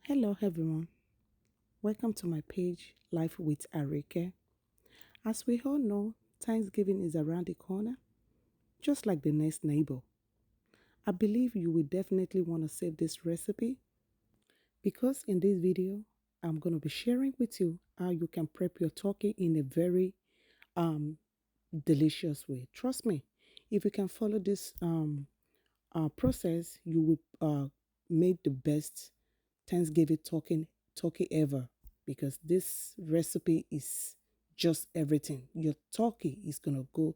Hello everyone, welcome to my page Life with Arike. As we all know, Thanksgiving is around the corner, just like the next neighbor. I believe you will definitely want to save this recipe because in this video, I'm going to be sharing with you how you can prep your turkey in a very um, delicious way. Trust me, if you can follow this process, you will make the best Thanksgiving turkey ever because this recipe is just everything. Your turkey is gonna go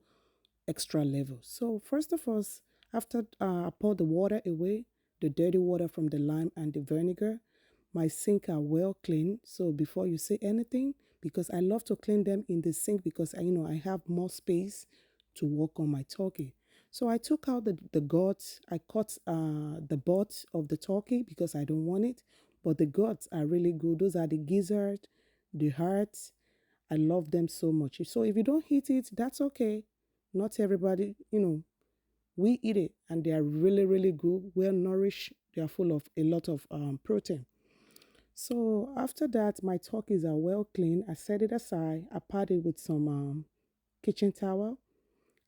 extra level. So first of all, after I pour the water away, the dirty water from the lime and the vinegar, my sink are well clean. So before you say anything, because I love to clean them in the sink because I have more space to work on my turkey. So I took out the guts. I cut the butt of the turkey because I don't want it. But the guts are really good. Those are the gizzard, the heart. I love them so much. So if you don't eat it, that's okay. Not everybody, we eat it and they are really, really good, well nourished. They are full of a lot of protein. So after that, my turkeys are well clean. I set it aside. I pat it with some kitchen towel.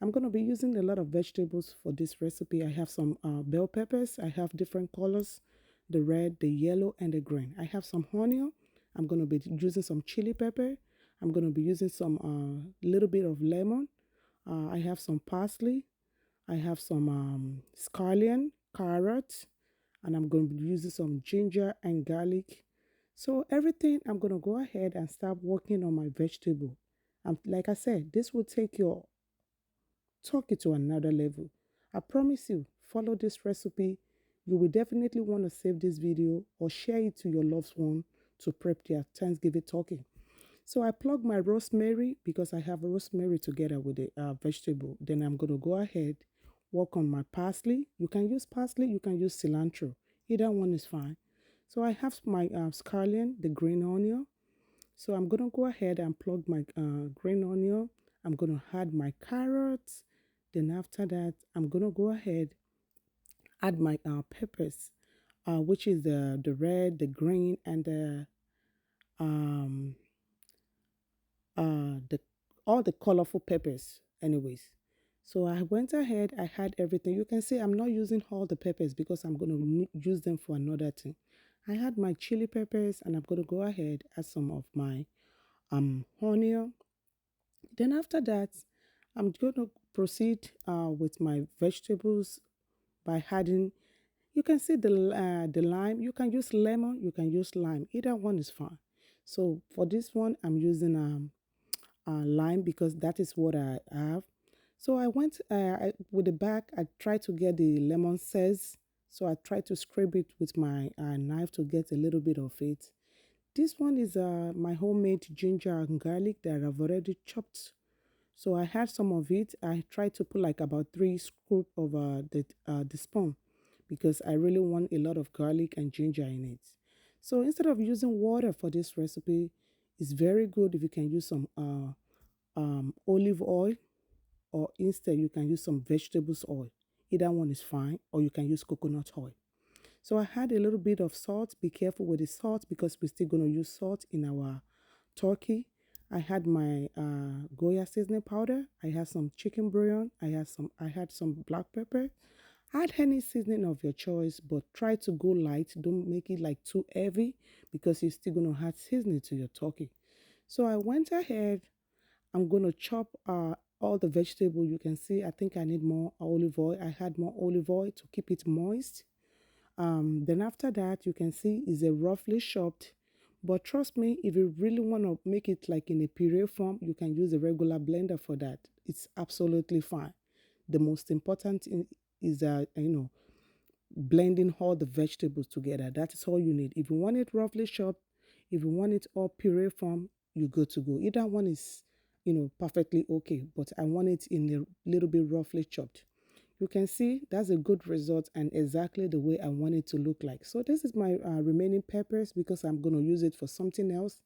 I'm going to be using a lot of vegetables for this recipe. I have some bell peppers. I have different colors, the red, the yellow, and the green. I have some onion. I'm going to be using some chili pepper. I'm going to be using some little bit of lemon. I have some parsley. I have some scallion, carrot, and I'm going to be using some ginger and garlic. So everything, I'm going to go ahead and start working on my vegetable. And like I said, this will take your turkey to another level. I promise you, follow this recipe. You will definitely want to save this video or share it to your loved one to prep their Thanksgiving turkey. So I plug my rosemary because I have rosemary together with the vegetable. Then I'm going to go ahead, work on my parsley. You can use parsley, you can use cilantro. Either one is fine. So I have my scallion, the green onion. So I'm going to go ahead and plug my green onion. I'm going to add my carrots. Then after that, I'm going to go ahead, add my peppers, which is the red, the green, and um, the all the colorful peppers anyways. So I went ahead, I had everything. You can see I'm not using all the peppers because I'm going to use them for another thing. I had my chili peppers and I'm going to go ahead, add some of my onion. Then after that, I'm going to proceed with my vegetables by adding, you can see the lime. You can use lemon, you can use lime. Either one is fine. So for this one, I'm using lime because that is what I have. So I went with the back. I tried to get the lemon zest. So I tried to scrape it with my knife to get a little bit of it. This one is my homemade ginger and garlic that I've already chopped. So I had some of it. I tried to put like about 3 scoops of the spoon because I really want a lot of garlic and ginger in it. So instead of using water for this recipe, it's very good if you can use some olive oil, or instead you can use some vegetables oil. Either one is fine, or you can use coconut oil. So I had a little bit of salt. Be careful with the salt because we're still going to use salt in our turkey. I had my Goya seasoning powder. I had some chicken bouillon. I had some black pepper. Add any seasoning of your choice, but try to go light. Don't make it like too heavy because you're still going to add seasoning to your turkey. So I went ahead. I'm going to chop all the vegetable. You can see I think I need more olive oil. I had more olive oil to keep it moist. Then after that, you can see is a roughly chopped. But trust me, if you really want to make it like in a puree form, you can use a regular blender for that. It's absolutely fine. The most important thing is that, blending all the vegetables together. That is all you need. If you want it roughly chopped, if you want it all puree form, you go to go. Either one is, perfectly okay. But I want it in a little bit roughly chopped. You can see that's a good result and exactly the way I want it to look like. So this is my remaining peppers because I'm going to use it for something else.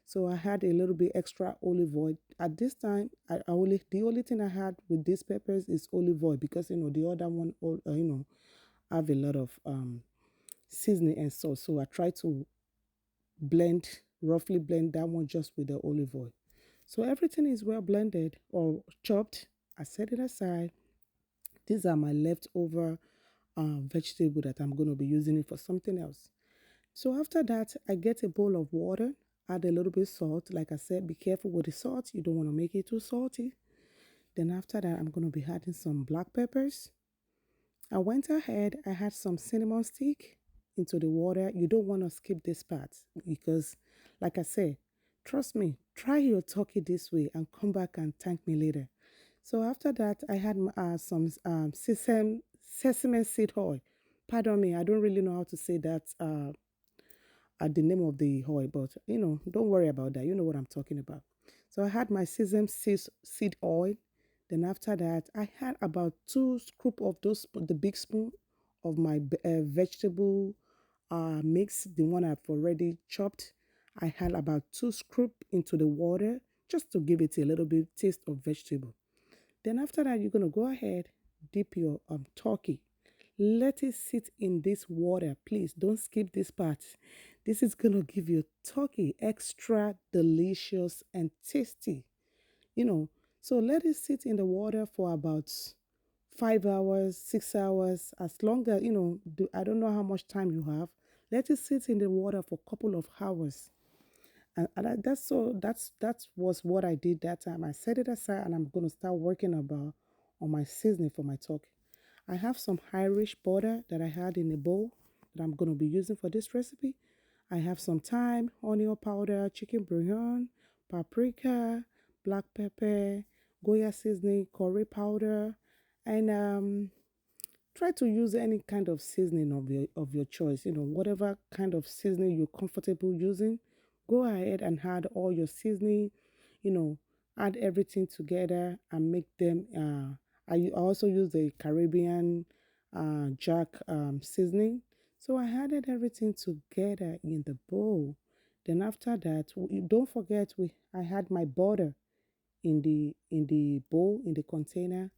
So I had a little bit extra olive oil. At this time, the only thing I had with these peppers is olive oil because, the other one, have a lot of seasoning and sauce. So I try to blend, roughly blend that one just with the olive oil. So everything is well blended or chopped. I set it aside. These are my leftover vegetable that I'm going to be using it for something else. So after that, I get a bowl of water, add a little bit salt. Like I said, be careful with the salt. You don't want to make it too salty. Then after that, I'm going to be adding some black peppers. I went ahead, I had some cinnamon stick into the water. You don't want to skip this part because, like I said, trust me, try your turkey this way and come back and thank me later. So after that, I had some sesame seed oil. Pardon me, I don't really know how to say that at the name of the oil, but don't worry about that. You know what I'm talking about. So I had my sesame seed oil. Then after that, I had about 2 scoop of those, the big spoon of my vegetable mix, the one I've already chopped. I had about 2 scoop into the water just to give it a little bit taste of vegetable. Then after that, you're gonna go ahead, dip your turkey. Let it sit in this water. Please don't skip this part. This is gonna give your turkey extra delicious and tasty. You know, so let it sit in the water for about 5 hours, 6 hours, as long as I don't know how much time you have. Let it sit in the water for a couple of hours. And that was what I did that time. I set it aside and I'm gonna start working about on my seasoning for my turkey. I have some Irish butter that I had in a bowl that I'm gonna be using for this recipe. I have some thyme, onion powder, chicken bouillon, paprika, black pepper, Goya seasoning, curry powder, and try to use any kind of seasoning of your choice. Whatever kind of seasoning you're comfortable using, go ahead and add all your seasoning. You know, add everything together and make them. I also use the Caribbean Jack seasoning. So I added everything together in the bowl. Then after that, don't forget I had my butter in the bowl, in the container.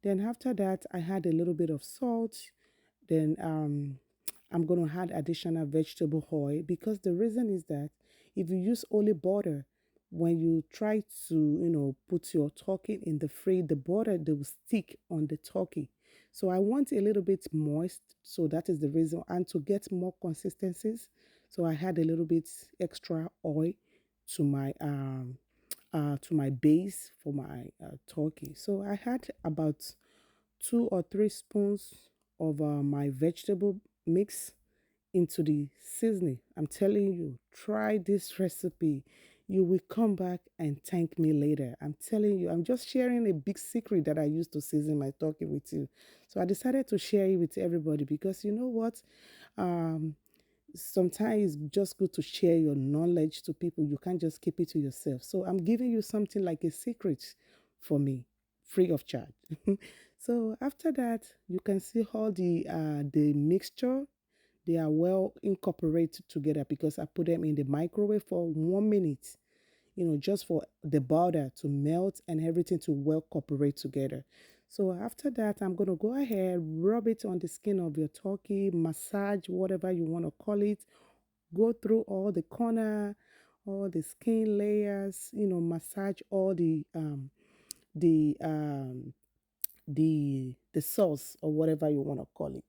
Then after that, I had a little bit of salt. Then I'm going to add additional vegetable oil because the reason is that if you use only butter, when you try to, put your turkey in the fridge, the butter, they will stick on the turkey. So I want a little bit moist. So that is the reason. And to get more consistencies, so I had a little bit extra oil to my base for my turkey. So I had about 2 or 3 spoons of my vegetable mix into the seasoning. I'm telling you, try this recipe. You will come back and thank me later. I'm telling you, I'm just sharing a big secret that I used to season my turkey with you. So I decided to share it with everybody because you know what? Um, Sometimes it's just good to share your knowledge to people. You can't just keep it to yourself. So I'm giving you something like a secret for me, free of charge. So after that, you can see all the mixture. They are well incorporated together because I put them in the microwave for 1 minute, just for the butter to melt and everything to well cooperate together. So after that, I'm going to go ahead, rub it on the skin of your turkey, massage, whatever you want to call it, go through all the corner, all the skin layers, massage all the um, the sauce or whatever you want to call it.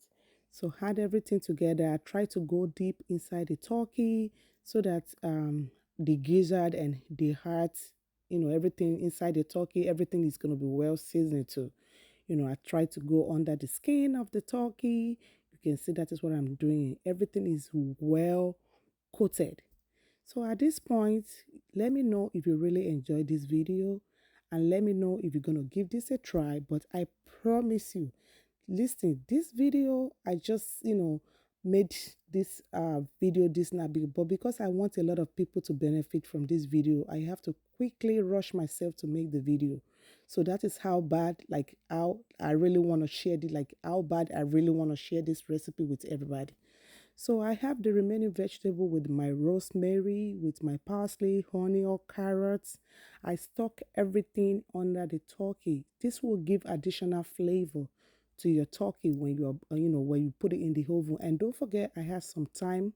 So add everything together. Try to go deep inside the turkey so that the gizzard and the heart, everything inside the turkey, everything is going to be well seasoned too. I try to go under the skin of the turkey. You can see that is what I'm doing. Everything is well coated. So at this point, let me know if you really enjoyed this video and let me know if you're going to give this a try. But I promise you, listen, this video, I just, made this video this not big, but because I want a lot of people to benefit from this video, I have to quickly rush myself to make the video. So that is how bad, like how I really want to share it, like how bad I really want to share this recipe with everybody. So I have the remaining vegetable with my rosemary, with my parsley, onion, carrots. I stock everything under the turkey. This will give additional flavor to your turkey when when you put it in the oven. And don't forget, I have some thyme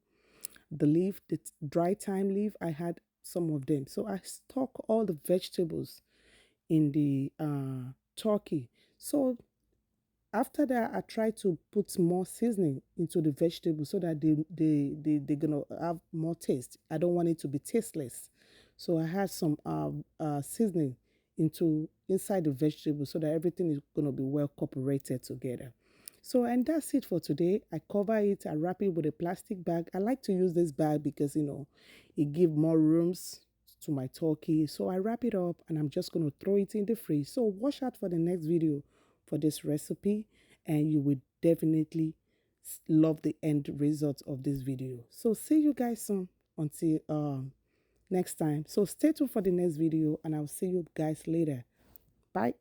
the leaf, the dry thyme leaf. I had some of them. So I stock all the vegetables in the turkey. So after that, I try to put more seasoning into the vegetables so that they're gonna have more taste. I don't want it to be tasteless. So I had some seasoning inside the vegetables so that everything is gonna be well cooperated together. So, and that's it for today. I cover it, I wrap it with a plastic bag. I like to use this bag because, it gives more rooms to my turkey. So I wrap it up and I'm just going to throw it in the fridge. So watch out for the next video for this recipe and you will definitely love the end result of this video. So see you guys soon until next time. So stay tuned for the next video and I'll see you guys later. Bye.